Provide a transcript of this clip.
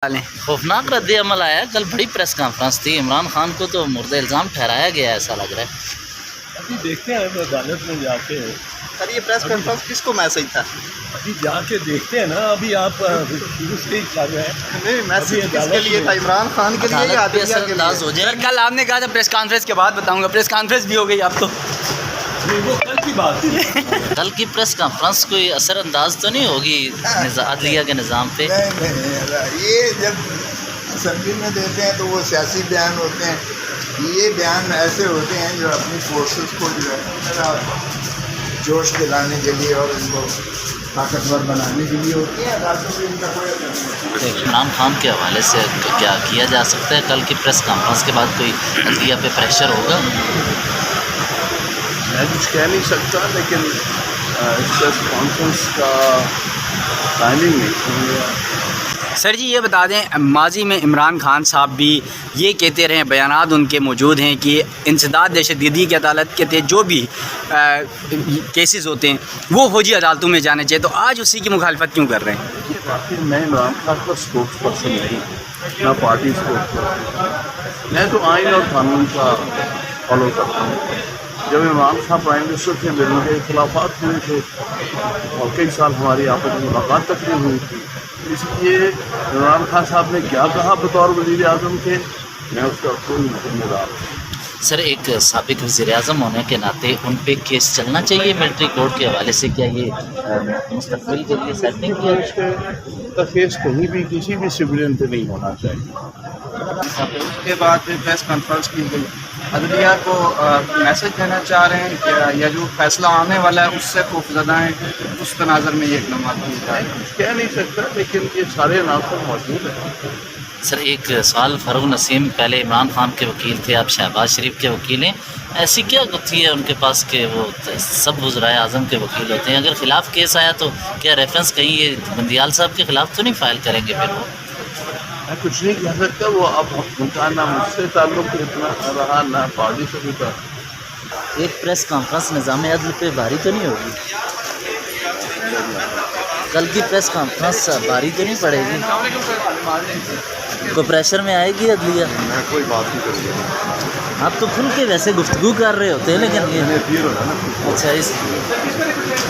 خوفناک رد عمل آیا. کل بڑی پریس کانفرنس تھی. عمران خان کو تو مورد الزام ٹھہرایا گیا ایسا لگ رہا ہے. ابھی دیکھتے ہیں عدالت میں جا کے. سر یہ پریس کانفرنس کس کو میسج تھا؟ ابھی جا کے دیکھتے ہیں نا. ابھی آپ شروع سے ہی کر رہے ہیں. نہیں میسج کس کے لیے تھا؟ عمران خان کے لیے یا عدلیہ کے انداز ہو لیے؟ جائے. کل آپ نے کہا تھا پریس کانفرنس کے بعد بتاؤں گا. پریس کانفرنس بھی ہو گئی آپ کو. نہیں وہ کل کی بات تھی. کل کی پریس کانفرنس کوئی اثر انداز تو نہیں ہوگی عدلیہ کے نظام پہ؟ نہیں یہ جب اسمبلی میں دیتے ہیں تو وہ سیاسی بیان ہوتے ہیں. یہ بیان ایسے ہوتے ہیں جو اپنی فورسز کو جو ہے جوش دلانے کے لیے اور ان کو طاقتور بنانے کے لیے ہوتی ہیں. عدالتوں میں ان کا کوئی اثر نہیں. عمران خان کے حوالے سے کیا کیا جا سکتا ہے؟ کل کی پریس کانفرنس کے بعد کوئی عدلیہ پہ پریشر ہوگا؟ میں کچھ کہہ نہیں سکتا لیکن اس پریس کانفرنس کا ٹائمنگ نہیں. سر جی یہ بتا دیں ماضی میں عمران خان صاحب بھی یہ کہتے رہے, بیانات ان کے موجود ہیں کہ انسداد دہشت گردی کی عدالت کے تحت جو بھی کیسز ہوتے ہیں وہ فوجی عدالتوں میں جانے چاہیے. تو آج اسی کی مخالفت کیوں کر رہے ہیں؟ آخر میں عمران خان کا اسپوکس پرسن نہیں, نہ پارٹی اسپوکس پرسن. میں تو آئین اور قانون کا فالو کرتا ہوں. جب عمران خان پرائم منسٹر تھے میرے مجھے اختلافات ہوئے تھے اور کئی سال ہماری آپس میں ملاقات تک نہیں ہوئی تھی. اس لیے عمران خان صاحب نے کیا کہا بطور وزیر اعظم کے, میں اس کا کوئی ذمہ دار ہوں. سر ایک سابق وزیر اعظم ہونے کے ناطے ان پہ کیس چلنا چاہیے ملٹری کورٹ کے حوالے سے. کیا یہ مستقبل کے لیے سیٹنگ کیا؟ کیس کہیں بھی کسی بھی سویلین پہ نہیں ہونا چاہیے. اس کے بعد پریس کانفرنس کی گئی. عدلیہ کو میسج دینا چاہ رہے ہیں کہ یا جو فیصلہ آنے والا ہے اس سے خوف زدہ ہیں, اس تناظر میں یہ اقدامات کیے جائیں. کچھ کہہ نہیں سکتا لیکن یہ سارے عناصر موجود ہیں. سر ایک سوال. فاروق نسیم پہلے عمران خان کے وکیل تھے, اب شہباز شریف کے وکیل ہیں. ایسی کیا گتھی ہے ان کے پاس کہ وہ سب وزرائے اعظم کے وکیل ہوتے ہیں؟ اگر خلاف کیس آیا تو کیا ریفرنس کہیں یہ بندیال صاحب کے خلاف تو نہیں فائل کریں گے پھر وہ؟ میں کچھ نہیں کہہ سکتا. وہ اب ان کا نہ مجھ سے تعلق اتنا رہا نہ پارٹی سے بھی تھا. ایک پریس کانفرنس نظام عدل پہ بھاری تو نہیں ہوگی؟ کل کی پریس کانفرنس بھاری تو نہیں پڑے گی؟ کو پریشر میں آئے گی عدلیہ؟ میں کوئی بات نہیں کروں گا. آپ تو کھل کے ویسے گفتگو کر رہے ہوتے ہیں لیکن یہ اچھا اس